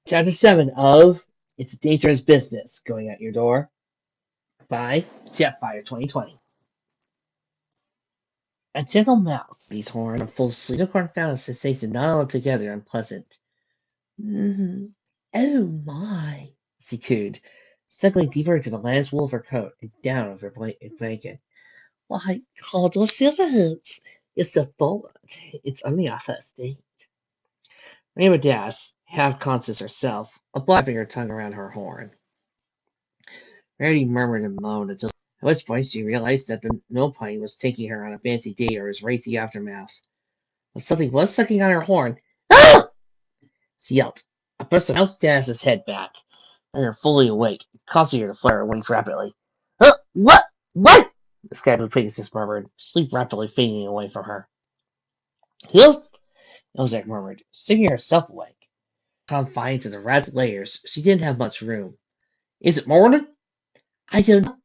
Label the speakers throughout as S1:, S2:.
S1: Chapter 7 of It's a Dangerous Business Going Out Your Door by Jetfire 2020. A gentle mouth, these horn, and full sleep. Unicorn found a sensation not altogether unpleasant. Mm-hmm. Oh my, she cooed, settling deeper into the last wool of her coat and down of her blanket. Why, Caldwell Silverhoops, you're so bold. It's only our first date. Rainbow Das, half conscious herself, wrapping her tongue around her horn. Rarity murmured and moaned until at which point she realized that the no-pony was taking her on a fancy date or his racy aftermath. But something was sucking on her horn. Ah! She yelled. A burst of bounced Dennis's head back, and her fully awake, causing her to flare her wings rapidly. What? What? The sky blue Pegasus murmured, sleep rapidly fading away from her. Huh? Elzak murmured, singing herself awake. Confined to the wrapped layers, she didn't have much room. Is it morning? I don't know.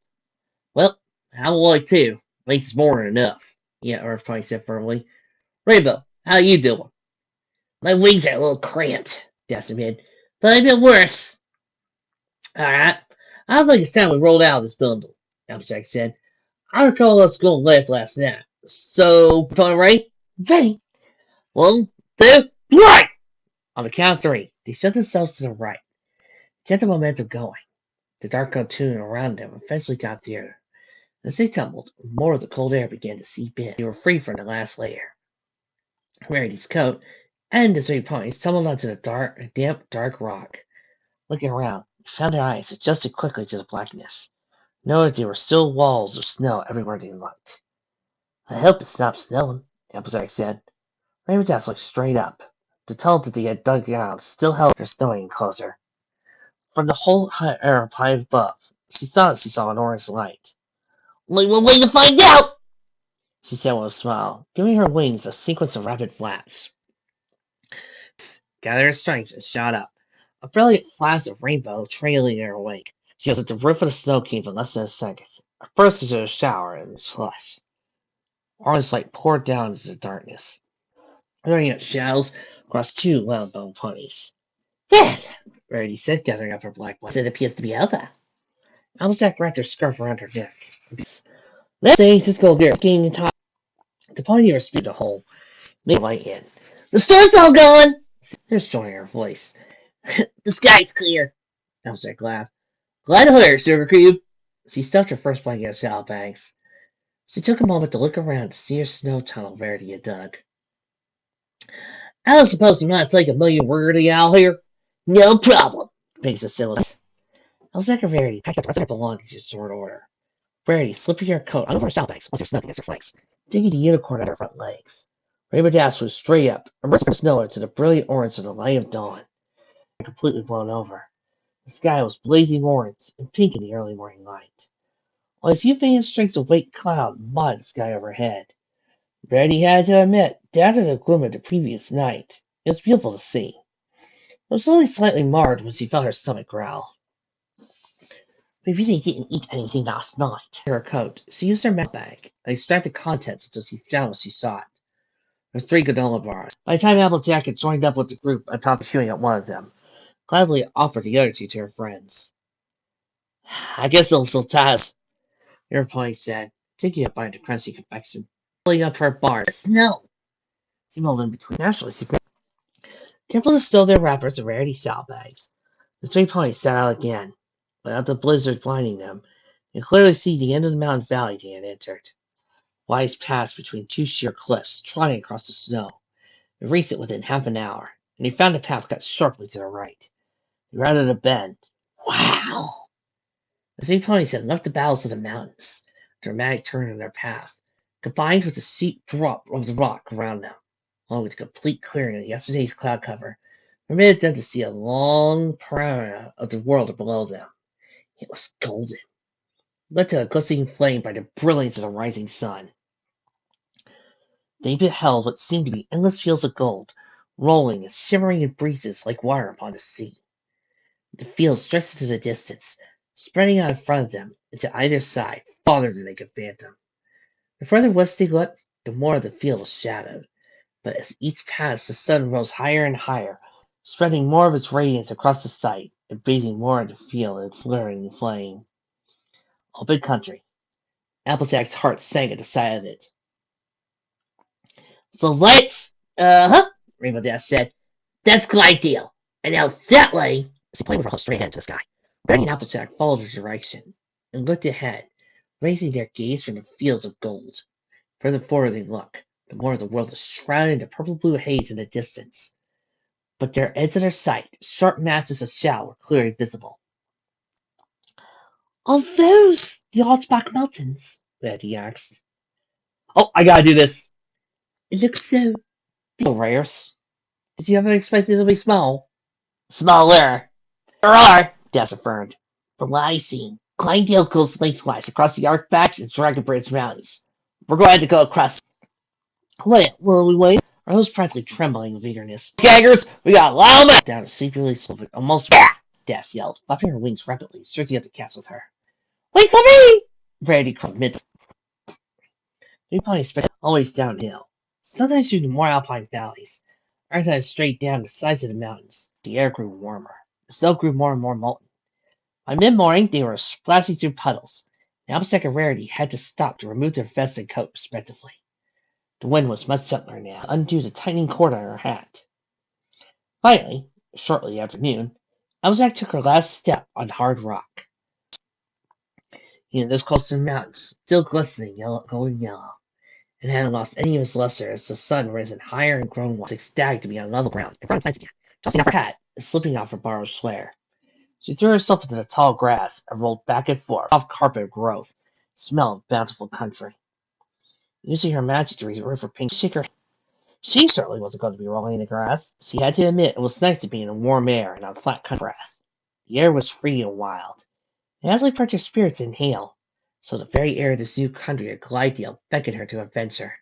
S1: Well, I would like to. At least it's more than enough. Yeah, Earth Pony said firmly. Rainbow, how you doing? My wings are a little cramped, Dust admitted. But I've been worse. Alright. I don't think it's time we rolled out of this bundle, Applejack said. I recall us going left last night. So, Pony Ray? Ready? 1, 2, 3! On the count of 3, they shoved themselves to the right. Kept the momentum going. The dark cartoon around them eventually got nearer. As they tumbled, more of the cold air began to seep in. They were free from the last layer. Rarity's coat and the 3 ponies tumbled onto the damp, dark rock. Looking around, they found their eyes adjusted quickly to the blackness. Noted there were still walls of snow everywhere they looked. I hope it stopped snowing, Applejack said. Raven's looked straight up. The tunnel that they had dug out still held her snowing closer. From the whole air high above, she thought she saw an orange light. Only one way to find out! She said with a smile, giving her wings a sequence of rapid flaps. Gathered her strength and shot up, a brilliant flash of rainbow trailing in her wake. She was at the roof of the snow cave in less than a second, a burst into a shower and slush. Orange light poured down into the darkness, throwing up shadows across 2 loud-boned ponies. Yeah, Rarity said, gathering up her black ones. It appears to be over. Applejack wrapped her scarf around her neck. Let's say this go there. The pony spewed a hole, made light in. The store's all gone! There's joy in her voice. The sky's clear. Applejack laughed. Glad to hear, Sugar Cube. She stuffed her first blanket in saddlebags. She took a moment to look around to see her snow tunnel Verity had dug. I don't suppose you might take a million wordy out here? No problem, Pegasus said. Applejack and Verity packed up the rest of their belongings in short order. Verity slipping her coat on over her saddlebags once her snuck against her flanks, digging the unicorn at her front legs. Rainbow Dash was straight up, immersed from snow into the brilliant orange of the light of dawn. Completely blown over. The sky was blazing orange and pink in the early morning light. Only a few faint streaks of white cloud mottled the sky overhead. Verity had to admit, down to the gloom of the previous night, it was beautiful to see. It was only slightly marred when she felt her stomach growl. We really didn't eat anything last night. Her coat, she used her mouth bag and extracted contents until she found what she sought. Her 3 granola bars. By the time Applejack had joined up with the group atop of chewing at one of them, gladly offered the other 2 to her friends. I guess it'll still task, her pony said, taking a bite of crunchy confection. Pulling up her bar. Snow! She mulled in between. Naturally, she careful to stow their wrappers and Rarity saddlebags. The 3 ponies set out again, without the blizzard blinding them, and clearly see the end of the mountain valley they had entered. Wise passed between 2 sheer cliffs, trotting across the snow. They reached it within half an hour, and they found a path cut sharply to the right. They rounded a bend. Wow! The 3 ponies had left the bowels of the mountains, a dramatic turn in their path, combined with the steep drop of the rock around them, along with the complete clearing of yesterday's cloud cover, permitted them to see a long panorama of the world below them. It was golden, lit to a glistening flame by the brilliance of the rising sun. They beheld what seemed to be endless fields of gold, rolling and shimmering in breezes like water upon the sea. The fields stretched into the distance, spreading out in front of them and to either side, farther than they could fathom. The further west they looked, the more of the field was shadowed, but as each passed the sun rose higher and higher, spreading more of its radiance across the sight and bathing more of the field in flaring flame. Open country. Applejack's heart sank at the sight of it. So let's, Rainbow Dash said. That's the ideal. And now that way, she pointed with her straight ahead to the sky. Reddy and Applejack followed her direction and looked ahead, raising their gaze from the fields of gold. Further forward they looked, the more the world was shrouded in the purple-blue haze in the distance. But their edge of their sight, sharp masses of shadow were clearly visible. Are those the Archback Mountains? Reddy asked. Oh, I gotta do this. It looks so rares. Did you ever expect it to be small? Smaller. There are, Des affirmed. From what I've seen, Glendale goes lengthwise across the Archbacks and Dragon Bridge Mountains. We're going to go across. Wait, will we wait? Our host practically trembling with eagerness. Gaggers, we got a long way down a sleepily slope, almost. Des yelled, flapping her wings rapidly, searching out the cast with her. Wait for me! Brady cried mid. Three ponies sped always downhill, sometimes through the more alpine valleys, other times straight down the sides of the mountains. The air grew warmer. The snow grew more and more molten. By mid-morning, they were splashing through puddles. And Applejack and Rarity had to stop to remove their vests and coat, respectively. The wind was much gentler now, undo the tightening cord on her hat. Finally, shortly after noon, Applejack took her last step on hard rock. He was this close to the mountains, still glistening golden yellow, and hadn't lost any of its luster as the sun risen higher and grown once ecstatic to be on level ground and running plants again, tossing off her hat and slipping off her borrowed sweater. She threw herself into the tall grass and rolled back and forth, off carpet of growth, smell of bountiful country. Using her magic to reserve her pink shaker, she certainly wasn't going to be rolling in the grass. She had to admit it was nice to be in the warm air and on flat country breath. The air was free and wild. It has like her spirits inhale, so the very air of this new country or glidedale beckoned her to adventure.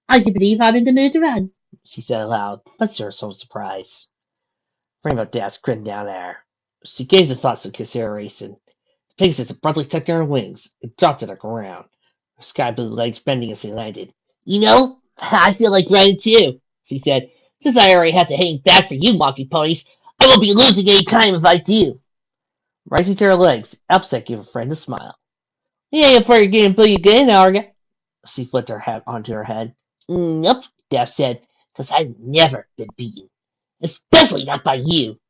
S1: I do believe I'm in the mood to run, she said aloud, much to her soul's surprise. Rainbow Dash grinned down at her. She gave the thought some consideration. The Pegasus abruptly tucked in her wings and dropped to the ground, her sky blue legs bending as she landed. You know, I feel like running too, she said. Since I already have to hang back for you, monkey ponies, I won't be losing any time if I do. Rising to her legs, Upset gave her friend a smile. You ain't afraid of getting beat again, are you? She flipped her hat onto her head. Nope, Dash said, because I've never been beaten. Especially not by you.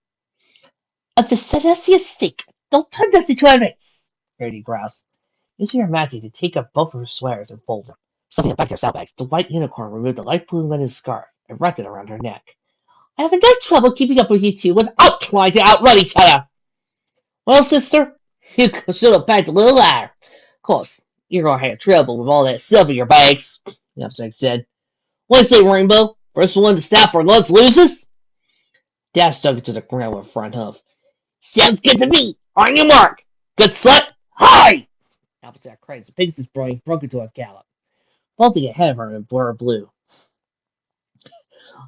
S1: Of the Celestia's sake, don't turn this into a race, Rarity groused, using her magic to take up both of her sweaters and fold them. Stuffing them back to her saddlebags, the white unicorn removed the light blue linen scarf and wrapped it around her neck. I have enough trouble keeping up with you two without trying to outrun each other. Well, sister, you should have packed a little lighter. Of course, you're going to have trouble with all that stuff in your bags, the Upset said. What do you say, Rainbow? First one to stop for lunch loses? Dash dug into the ground with a front hoof. Sounds good to me. On your mark. Good slut. Hi! Applejack cried as the Pegasus brain broke into a gallop, vaulting ahead of her in blur blue.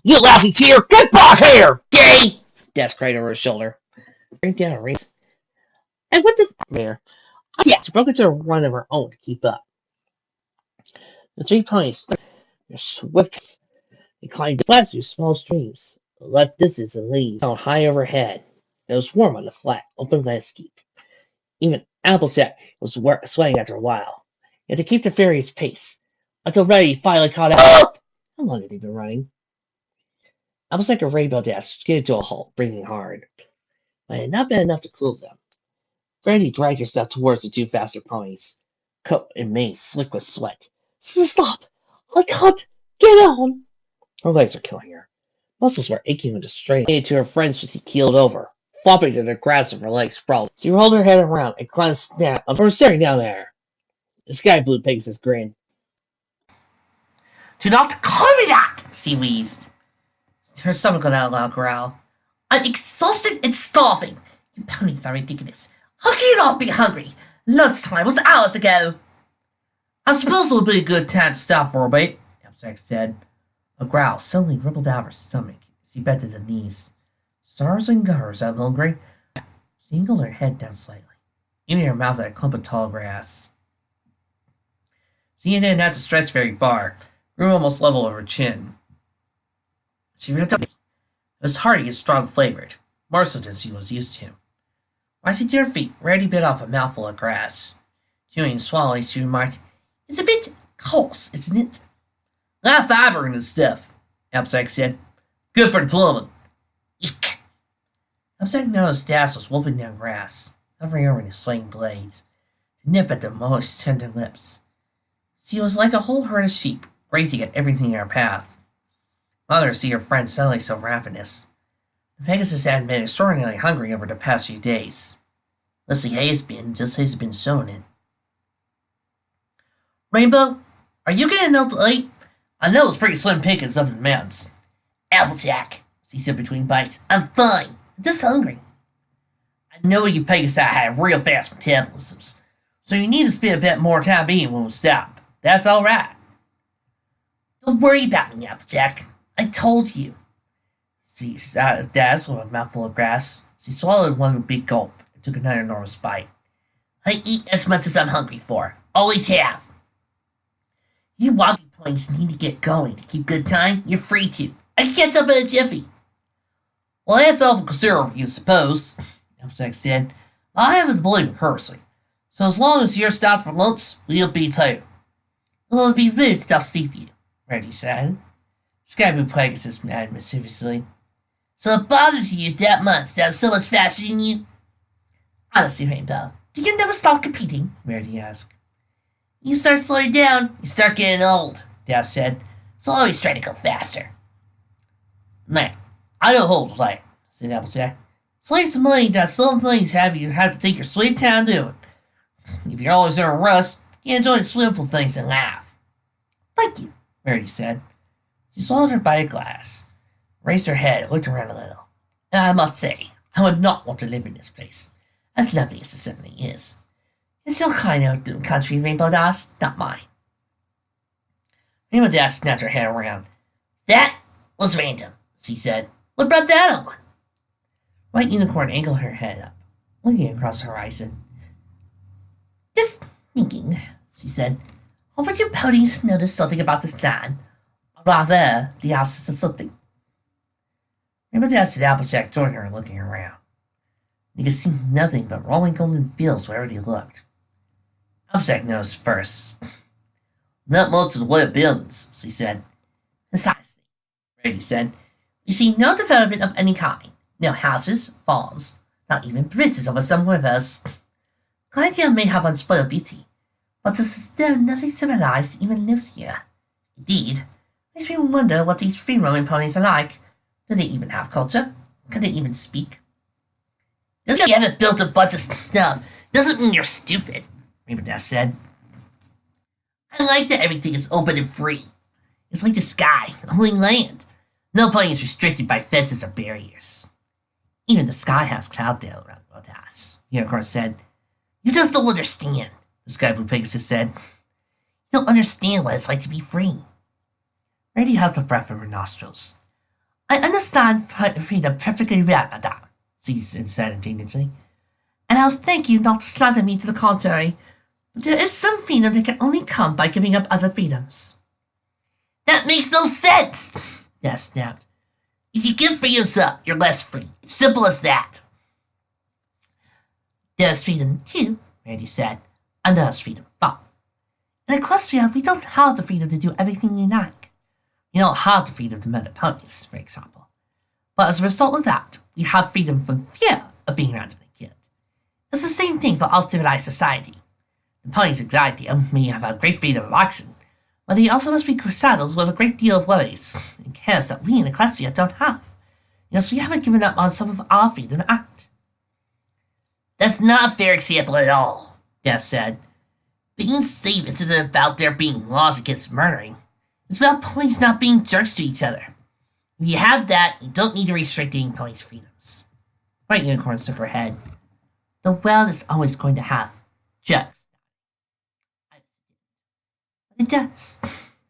S1: You lousy cheater! Get back here! Gay! Dash cried over her shoulder. Bring down a race. And what the there? Yeah, she broke into a run of her own to keep up. The three ponies their swift. They climbed fast through small streams, left distance and leaves down high overhead. It was warm on the flat, open landscape. Even Applejack was sweating after a while. He had to keep the fairy's pace, until Reddy finally caught up. How long had they been running? Applejack and Rainbow Dash skidded to a halt, breathing hard. But it had not been enough to cool them. Reddy dragged herself towards the two faster ponies, coat and mane slick with sweat. Stop! I can't get on! Her legs were killing her. Muscles were aching with the strain. To her friends as she keeled over, flopping to the grass with her legs sprawled. She rolled her head around and glanced down of her staring down at her. The sky blue Pegasus grinned. Do not call me that, she wheezed. Her stomach got out a loud growl. I'm exhausted and starving. You ponies are ridiculous. How can you not be hungry? Lunchtime was hours ago. I suppose it would be a good time to stop for a bit, Applejack said. A growl suddenly rippled out of her stomach as she bent to the knees. Stars and gutters, I'm hungry. She angled her head down slightly, aiming her mouth at a clump of tall grass. She didn't have to stretch very far, grew almost level with her chin. She reached up,
S2: It was hearty and strong-flavored, more so than she was used to. Rising to her feet, Rarity bit off a mouthful of grass. Chewing and swallowing, she remarked, "It's a bit coarse, isn't it?" "A lot of fiber in this stuff," Applejack said. "Good for the plumbing." Eek! Applejack noticed Dash was wolfing down grass, hovering over his swaying blades, to nip at the moist, tender lips. She was like a whole herd of sheep, grazing at everything in her path. Mother to see her friend suddenly so ravenous. The Pegasus had been extraordinarily hungry over the past few days. Leslie has been, just has been showing it. "Rainbow, are you getting out late? I know it's pretty slim pickings up in the mountains." "Applejack," she said between bites, "I'm fine. I'm just hungry." "I know you Pegasus have real fast metabolisms, so you need to spend a bit more time eating when we stop. That's all right." "Don't worry about me, Applejack. I told you." She dazzled with a mouthful of grass. She swallowed one big gulp and took another enormous bite. "I eat as much as I'm hungry for. Always have." "You wonky points need to get going. To keep good time, you're free to. I can catch up in a jiffy." "Well, that's awful considerate of you, suppose," Applejack said. "I happen to believe in courtesy, so as long as you're stopped for lunch, we'll be too." "Well, it'd be rude to deceive you," Reddy said. Skyblue Pegasus added mischievously. "So it bothers you that much that I'm so much faster than you?" "Honestly, Rainbow, do you never stop competing?" Rarity asked. "You start slowing down, you start getting old," Dash said. "So always try to go faster." "Nah, I don't hold like," said Applejack. "Slice of money that some things you have to take your sweet time doing. If you're always in a rush, you enjoy the simple things in life." "Thank you," Rarity said. She swallowed her bite of glass, raised her head, and looked around a little. "And I must say, I would not want to live in this place, as lovely as it certainly is. It's your kind of country, Rainbow Dash, not mine." Rainbow Dash snapped her head around. "That was random," she said. "What brought that on?" White Unicorn angled her head up, looking across the horizon. "Just thinking," she said. "Haven't you ponies noticed something about this land? Or rather, the absence of something?" Rainbow Dash and Applejack joined her, looking around. They could see nothing but rolling golden fields wherever they looked. Applejack noticed first. "Not much in the way of buildings," she said. "Precisely," Rarity said. "We see no development of any kind. No houses, farms, not even bridges over some rivers. Glidea may have unspoiled beauty, but there's still nothing civilized even lives here. Indeed, makes me wonder what these free-roaming ponies are like. Do they even have culture? Can they even speak?" "Just because you haven't built a bunch of stuff doesn't mean you're stupid," Rainbow Dash said. "I like that everything is open and free. It's like the sky, only land. No pony is restricted by fences or barriers." "Even the sky has clouddale around Dash," the Unicorn said. "You just don't understand," the Skyblue Pegasus said. "You don't understand what it's like to be free." Rarity held the breath from her nostrils. "I understand freedom perfectly well, madame," she said indignantly. "And I'll thank you not to slander me to the contrary. But there is some freedom that can only come by giving up other freedoms." "That makes no sense!" Dash snapped. "If you give freedoms up, you're less free. It's simple as that." "There's freedom too," Randy said. "And there's freedom from. In Equestria, we don't have the freedom to do everything we like. We don't have the freedom to murder ponies, for example. But as a result of that, we have freedom from fear of being randomly killed. It's the same thing for all civilized society. The ponies of Glidea may have a great freedom of action, but they also must be saddled with a great deal of worries and cares that we in Equestria don't have. Yes, we haven't given up on some of our freedom to act." "That's not a fair example at all," Dash said. "Being safe isn't about there being laws against murdering. It's about ponies not being jerks to each other. If you have that, you don't need to restrict any ponies' freedoms." White Unicorn shook her head. "The world is always going to have jerks. But it does.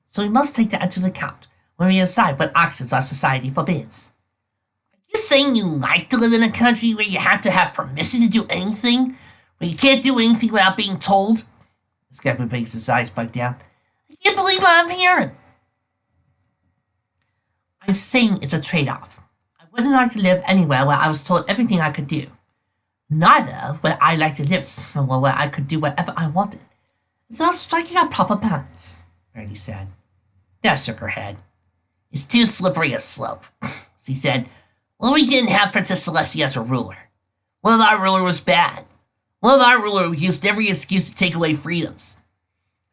S2: So we must take that into account when we decide what actions our society forbids." "Are you saying you like to live in a country where you have to have permission to do anything? Where you can't do anything without being told?" The Skyblue Pegasus' eyes bugged down. "I can't believe what I'm hearing." "I'm saying it's a trade-off. I wouldn't like to live anywhere where I was told everything I could do. Neither would I like to live somewhere where I could do whatever I wanted. It's not striking a proper balance, Verity said. Dad shook her head. It's too slippery a slope, she said. Well, we didn't have Princess Celestia as a ruler. One of our ruler was bad. One of our ruler used every excuse to take away freedoms.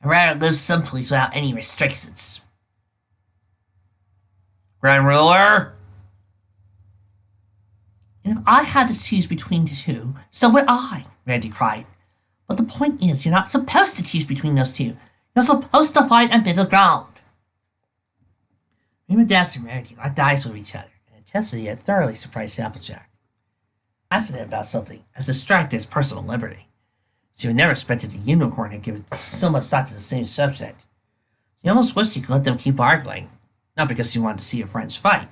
S2: I'd rather live someplace without any restrictions. Grand Ruler? And if I had to choose between the two, so would I, Randy cried. But the point is, you're not supposed to choose between those two. You're supposed to find a middle ground. Raymond Dash and Randy locked eyes with each other, and intensity had thoroughly surprised Applejack. Fascinated about something as distracted as personal liberty. She would never expected the unicorn had given so much thought to the same subject. She almost wished she could let them keep arguing, not because she wanted to see her friends fight,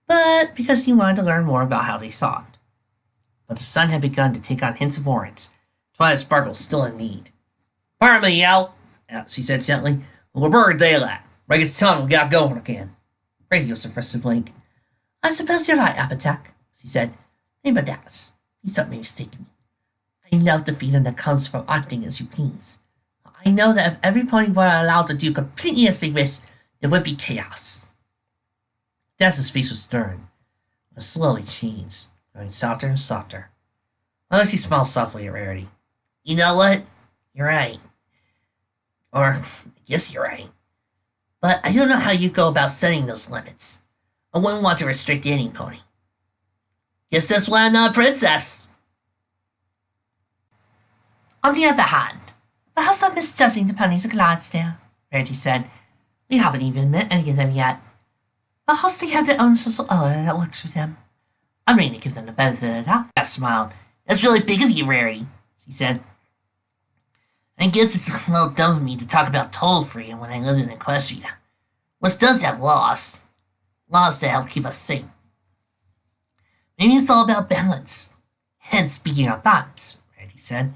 S2: but because she wanted to learn more about how they thought. But the sun had begun to take on hints of orange. Twilight sparkles still in need. Pardon me, Al, she said gently. We're bird daylight. Break its tongue, we got going again. Radio was the first to blink. I suppose you're right, Applejack, she said. Maybe that's. Please don't be mistaken. I love the feeling that comes from acting as you please. I know that if every pony were allowed to do completely as they wish, there would be chaos. Das's face was stern, but slowly changed, growing softer and softer. Alexi smiled softly at Rarity. You know what? You're right. Or, I guess you're right. But I don't know how you go about setting those limits. I wouldn't want to restrict any pony. Guess that's why I'm not a princess. On the other hand, perhaps I'm misjudging the ponies of Gladstone, Rarity said. We haven't even met any of them yet. Perhaps they have their own social order that works for them. I'm ready to give them the benefit of that. Gus smiled. That's really big of you, Rarity, she said. I guess it's a little dumb of me to talk about total freedom when I live in Equestria, which does have laws. Laws that help keep us safe. Maybe it's all about balance. Hence, speaking of balance, Rarity said.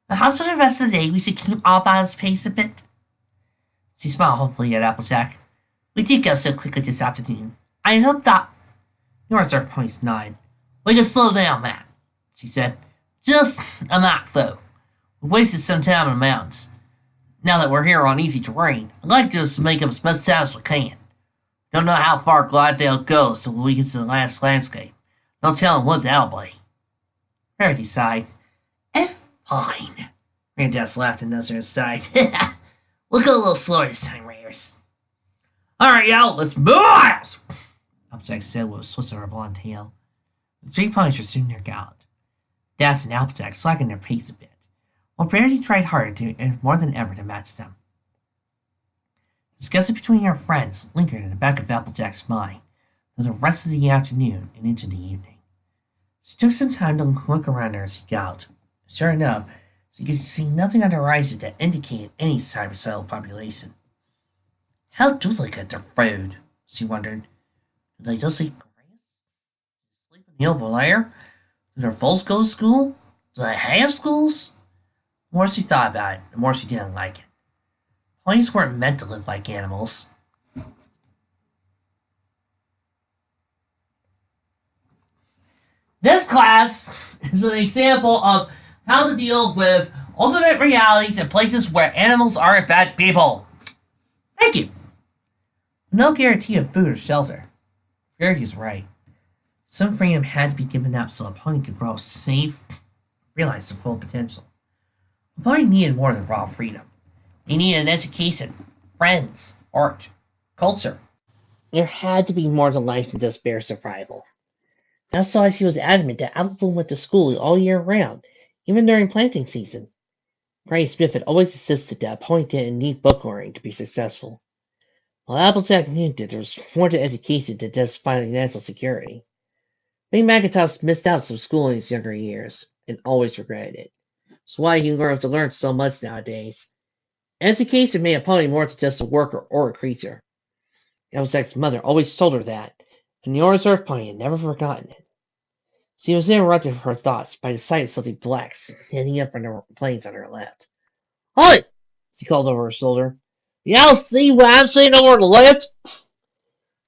S2: Perhaps for the rest of the day we should keep our balance pace a bit. She smiled hopefully at Applejack. We did go so quickly this afternoon. I hope that... The reserve points nine. We can slow down, Matt, she said. Just a Mac, though. We wasted some time in the mountains. Now that we're here on easy terrain, I'd like to just make up as much time as we can. Don't know how far Glidedale goes till we get to the last landscape. No telling what that'll be. Rarity sighed. Fine. Randas laughed and nuzzled aside. We'll go a little slower this time, Rares. Alright, y'all, let's move on! Applejack said with a swish of her blonde tail. The 3 ponies were soon near galloped. Das and Applejack slackened their pace a bit, while Rarity tried harder more than ever to match them. Discussion between her friends lingered in the back of Applejack's mind through the rest of the afternoon and into the evening. She took some time to look around her as she galloped. Sure enough, she could see nothing on the horizon that indicated any cybercell population. How do they get their food? She wondered. Do they just eat grass? Sleep in the open air? Do their folks go to school? Do they have schools? The more she thought about it, the more she didn't like it. Ponies weren't meant to live like animals. This class is an example of how to deal with alternate realities and places where animals are in fact people. Thank you. No guarantee of food or shelter. Verity's right. Some freedom had to be given up so a pony could grow up safe, realize their full potential. A pony needed more than raw freedom. They needed an education, friends, art, culture.
S1: There had to be more to life than just bare survival. That's why she was adamant that Apple went to school all year round, even during planting season. Granny Smith had always insisted that a pony didn't need book learning to be successful. While Applejack knew that there was more to education than just financial security. Big McIntosh missed out some school in his younger years, and always regretted it. That's why he grew up to learn so much nowadays. Education made a pony more than just a worker or a creature. Applejack's mother always told her that, and the reserve pony had never forgotten it. She was interrupted from her thoughts by the sight of something black standing up on the plains on her left. Halt! She called over her shoulder. Y'all see what I'm seeing over on the left?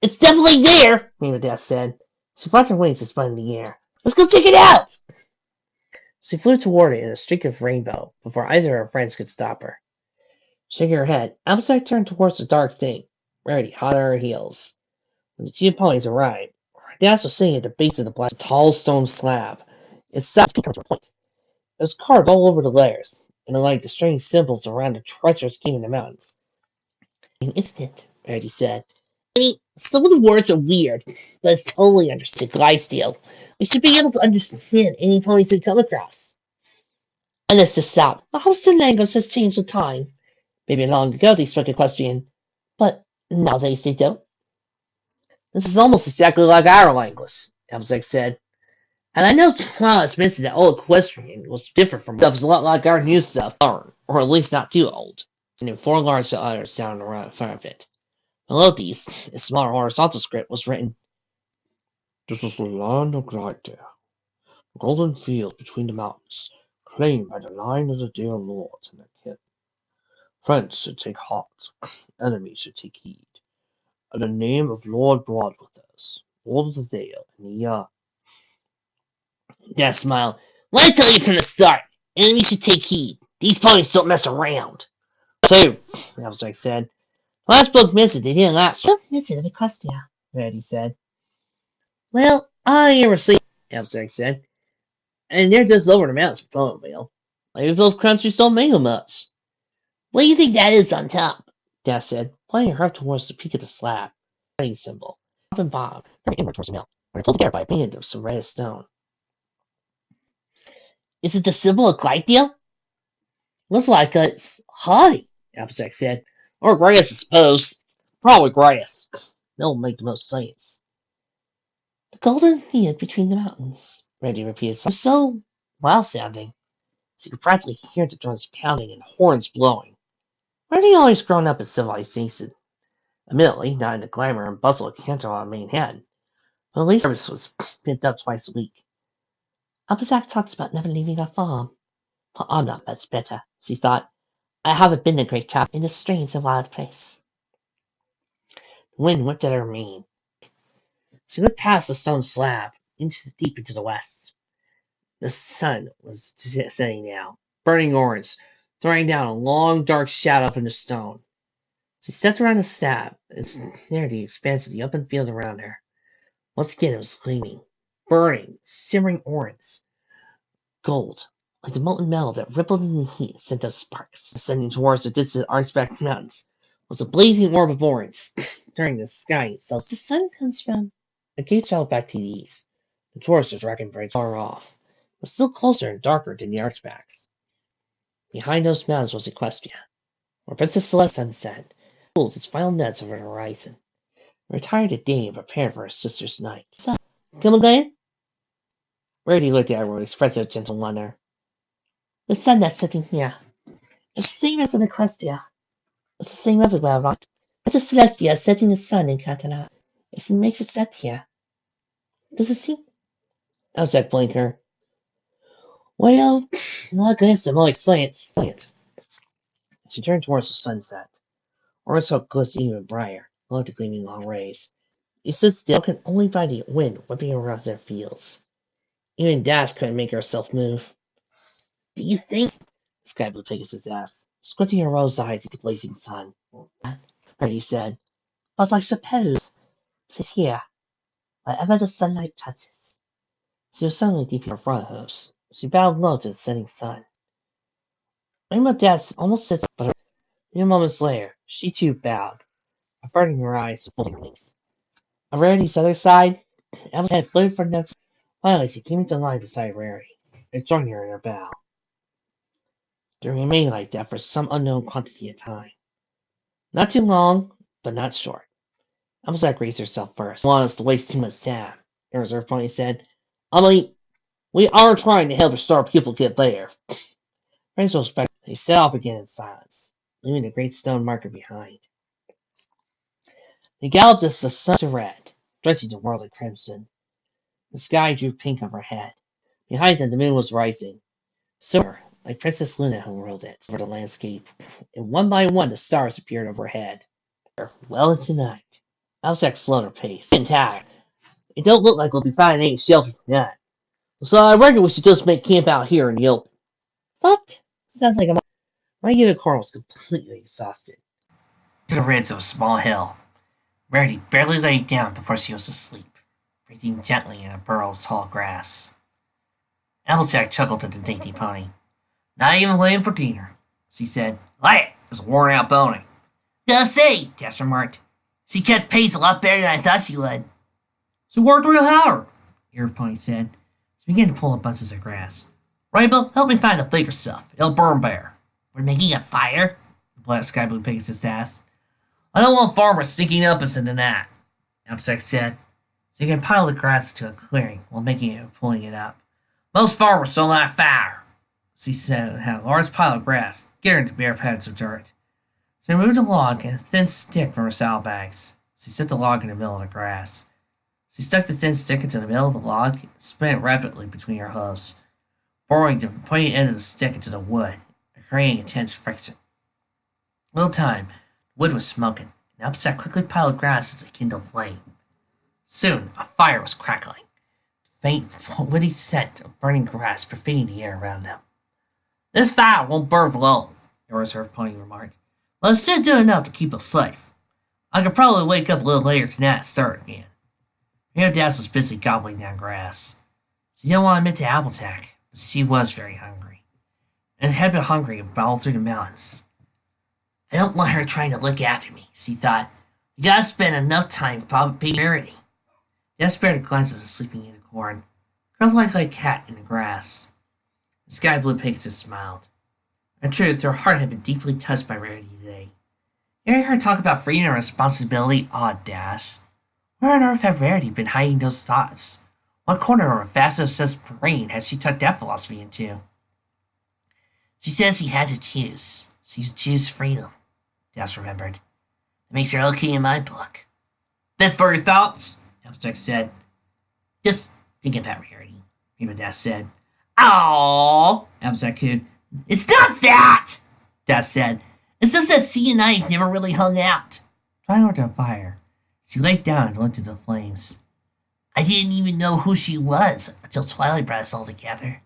S1: It's definitely there, Mama Death said. She flapped her wings and spun in the air. Let's go check it out! She flew toward it in a streak of rainbow before either of her friends could stop her. Shaking her head, Applejack turned towards the dark thing, ready, hot on her heels. When the two ponies arrived, Dash was sitting at the base of the black tall stone slab. Its sides peaked to a point. It was carved all over the layers, and like the strange symbols around the treacherous king in the mountains. Isn't it? Eddie said. I mean, some of the words are weird, but it's totally understood. Glidesteel. We should be able to understand any ponies we come across. Unless to stop. The Houston language has changed with time. Maybe long ago they spoke equestrian, but nowadays they don't. This is almost exactly like our language, Applejack said. And I know Thomas mentioned that old equestrian was different from stuff. It's a lot like our new stuff, or at least not too old. And then four large letters sounded around in front of it. Below these, a smaller horizontal script was written, This is the land of Glidedale, a golden field between the mountains, claimed by the line of the Dale Lords and their kin. Friends should take heart, enemies should take heed. In the name of Lord Broadwithers, Lord of the Dale, and the Dad smiled. Let me tell you from the start, enemies should take heed. These ponies don't mess around. So, Applejack said. Last book mentioned they didn't last. Don't mention of Equestria, Reddy said. Well, I never see Applejack said. And they're just over the mountains from Ponyville. Maybe both countries don't mingle much. What do you think that is on top? Dad said, pointing her up towards the peak of the slab. A symbol. Top and bottom, then inward towards the mill, where they pulled together by a band of some red stone. Is it the symbol of Glidedale? Looks like it's holly, Applejack said. Or grass, I suppose. Probably grass. That will make the most sense. The golden field between the mountains, Reggie repeated. So loud sounding, so you could practically hear the drums pounding and horns blowing. Reggie always grown up in civilization. Admittedly, not in the glamour and bustle of Canterlot Manhattan, but at least service was picked up twice a week. Applejack talks about never leaving our farm. But I'm not much better, she thought. I haven't been a great chap in this strange and wild place. The wind whipped at her mane. She went past the stone slab, deep into the west. The sun was setting now, burning orange, throwing down a long dark shadow from the stone. She stepped around the slab and stared at the expanse of the open field around her. Once again it was gleaming, burning, simmering orange, gold, like the molten metal that rippled in the heat and sent up sparks. Ascending towards the distant archback mountains was a blazing orb of orange, turning the sky itself. The sun comes from. The gate traveled back to the east. The tourist was dragon bridge far off, but still closer and darker than the archbacks. Behind those mountains was Equestria, where Princess Celeste sunset pulled its final nets over the horizon, retired at day and prepared for her sister's night. So, come again? Rarity looked at her with expressive gentle wonder. The sun that's setting here. It's the same as in Equestria. It's the same everywhere, right? Princess Celestia setting the sun in Catalan. It makes it set here. Does it seem? Outsack Blinker. Well, I guess I'm like science. She turned towards the sunset. Orange so close even brighter, below the gleaming long rays. He stood still, broken only by the wind whipping around their fields. Even Dash couldn't make herself move. Do you think? Sky Blue Pegasus asked, squinting her rose eyes at the blazing sun. He said, but I suppose it's here, wherever the sunlight touches. She was suddenly deep in her front hooves. She bowed low to the setting sun. Rainbow Dash almost sits, but a few moments later, she too bowed, averting her eyes, folding her wings. On Rarity's other side, Applejack had floated for the next. Finally, she came into line beside Rarity, and joined her in her bow. They remained like that for some unknown quantity of time. Not too long, but not short. Applejack raised herself first. Want us to waste too much time, the reserve pony said. Emily, we are trying to help restore people get there. Friends will respect. They set off again in silence, leaving the great stone marker behind. They galloped as the sun to red, dressing the world in crimson. The sky drew pink overhead. Behind them, the moon was rising. Silver, like Princess Luna who ruled it, over the landscape, and one by one the stars appeared overhead. Well into night. Applejack slowed her pace. Getting tired. It don't look like we'll be finding any shelter from that. So I reckon we should just make camp out here in the open. What? Sounds like my unicorn was completely exhausted.
S2: To the ridge of a small hill. Rarity barely lay down before she was asleep, breathing gently in a burrow of tall grass. Applejack chuckled at the dainty pony. Not even waiting for dinner, she said. That is a worn out pony. Gotta say, Tess remarked, she kept pace a lot better than I thought she would. She worked real hard, Earth Pony said. She began to pull up bunches of grass. Rainbow, help me find the thicker stuff. It'll burn better. We're making a fire? The black sky blue Pegasus asked. I don't want farmers sneaking up us into that, Applejack said. So you can pile the grass into a clearing while making it and pulling it up. Most farmers don't like fire. She said, had a large pile of grass, geared into bare pads of dirt. She removed a log and a thin stick from her saddlebags. She set the log in the middle of the grass. She stuck the thin stick into the middle of the log and spun it rapidly between her hooves, boring the pointy end of the stick into the wood, and creating intense friction. In a little time, the wood was smoking, and Applejack quickly piled grass into a kindled flame. Soon, a fire was crackling, the faint, woody scent of burning grass pervading the air around them. This fire won't burn for long, the reserve pony remarked. But it's still doing enough to keep us safe. I could probably wake up a little later tonight and start again. Dash was busy gobbling down grass. She didn't want to admit to Applejack, but she was very hungry, and had been hungry all through the mountains. I don't want her trying to look after me, she thought. You gotta spend enough time with Baby Rarity. Dash spared a glance at the sleeping unicorn, curled like a cat in the grass. The sky blue Pegasus smiled. In truth, her heart had been deeply touched by Rarity today. Hearing her talk about freedom and responsibility awed Dash. Where on earth had Rarity been hiding those thoughts? What corner of her vast obsessed brain had she tucked that philosophy into? She says he had to choose. She would choose freedom, Dash remembered. It makes her okay in my book. Then for your thoughts, Applejack said. Just think about Rarity, Rainbow Dash said. Aww, Applejack cooed. It's not that, Dash said. It's just that she and I have never really hung out. Trying over to the fire, she laid down and looked at the flames. I didn't even know who she was until Twilight brought us all together.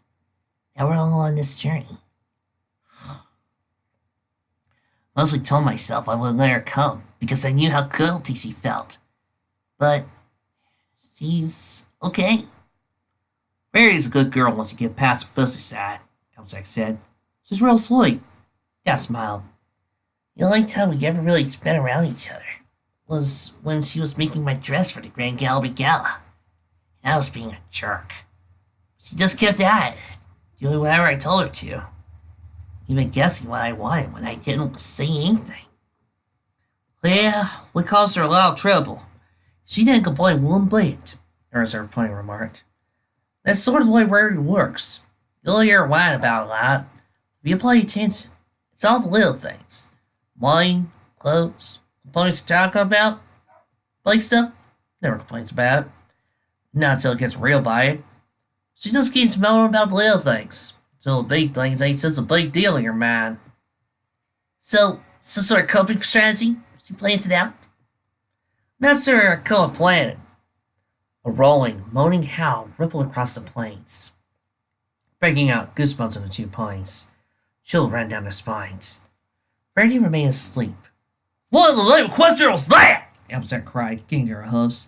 S2: Now we're all on this journey. Mostly told myself I wouldn't let her come because I knew how guilty she felt. But she's okay. Mary's a good girl once you get past her fussy side, Applejack said. She's real sweet. Dad smiled. The only time we ever really spent around each other was when she was making my dress for the Grand Gallery Gala. And I was being a jerk. She just kept at it, doing whatever I told her to. Even guessing what I wanted when I didn't say anything. Yeah, we caused her a lot of trouble. She didn't complain one bit, the reserve pony remarked. That's sort of the way Rarity works. You'll hear her whine about a lot. If you pay attention, it's all the little things. Wine, clothes, the ponies are talking about. Big stuff, never complains about it. Not until it gets real by it. She just keeps moaning about the little things. Until the big things ain't such a big deal in your mind. So, some sort of coping strategy? She plans it out? Not sure I call it planning. A rolling, moaning howl rippled across the plains, breaking out goosebumps on the two ponies. Chill ran down their spines. Rarity remained asleep. What in the name of question was that? Applejack cried, getting to her hooves.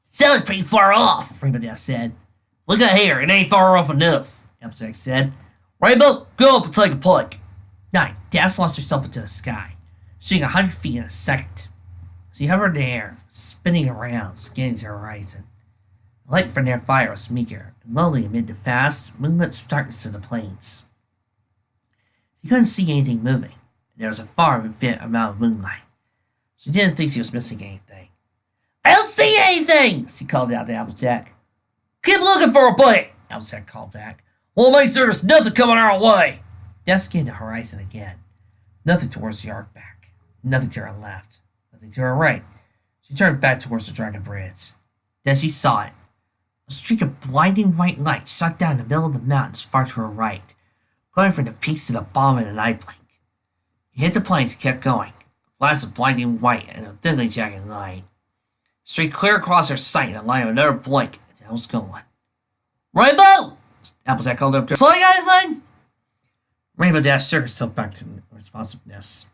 S2: It sounded pretty far off, Rainbow said. Look at here, it ain't far off enough, Applejack said. Rainbow, go up and take a peek. Night, Dash launched herself into the sky, shooting 100 feet in a second. She hovered in the air, spinning around, scanning the horizon. The light from their fire was meager and lonely amid the vast, moonlit darkness of the plains. She couldn't see anything moving, and there was a far infinite amount of moonlight. She didn't think she was missing anything. I don't see anything, she called out to Applejack. Keep looking for a bite, Applejack called back. We'll make sure there's nothing coming our way. Death scanned the horizon again. Nothing towards the arc back. Nothing to her left. Nothing to her right. She turned back towards the Dragon Bridge. Then she saw it. A streak of blinding white light shot down the middle of the mountains far to her right, going from the peaks to the bottom in an eye blink. It hit the plains and kept going, a blast of blinding white and a thinly jagged line. straight clear across her sight in a line of another blink, and down was going. Rainbow! Applejack called up to her. Slowing anything? Rainbow Dash shook herself back to responsiveness.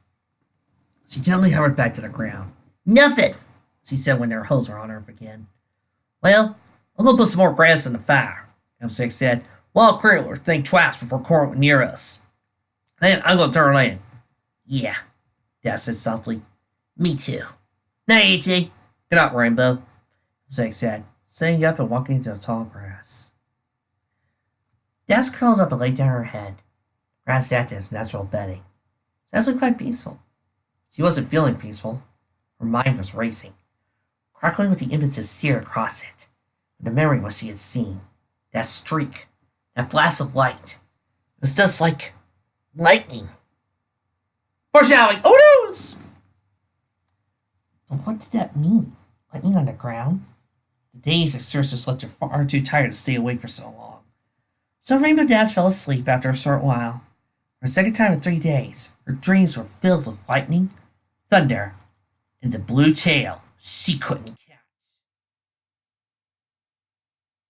S2: She gently hovered back to the ground. Nothing, she said when their hose were on her again. Well, I'm gonna put some more grass in the fire, Applejack said. Wild Critter will think twice before Corin went near us. Then I'm gonna turn in. Yeah, Dash said softly. Me too. Night, E.T. Good night, Rainbow, Applejack said, sitting up and walking into the tall grass. Dash curled up and laid down her head. Grass acted as natural bedding. It was actually quite peaceful. She wasn't feeling peaceful. Her mind was racing, crackling with the image to steer across it. The memory of what she had seen. That streak. That blast of light. It was just like lightning. Foreshadowing! Oh noes! But what did that mean? Lightning on the ground? The day's exercise left her far too tired to stay awake for so long. So Rainbow Dash fell asleep after a short while. For the second time in 3 days, her dreams were filled with lightning, thunder, and the blue tail she couldn't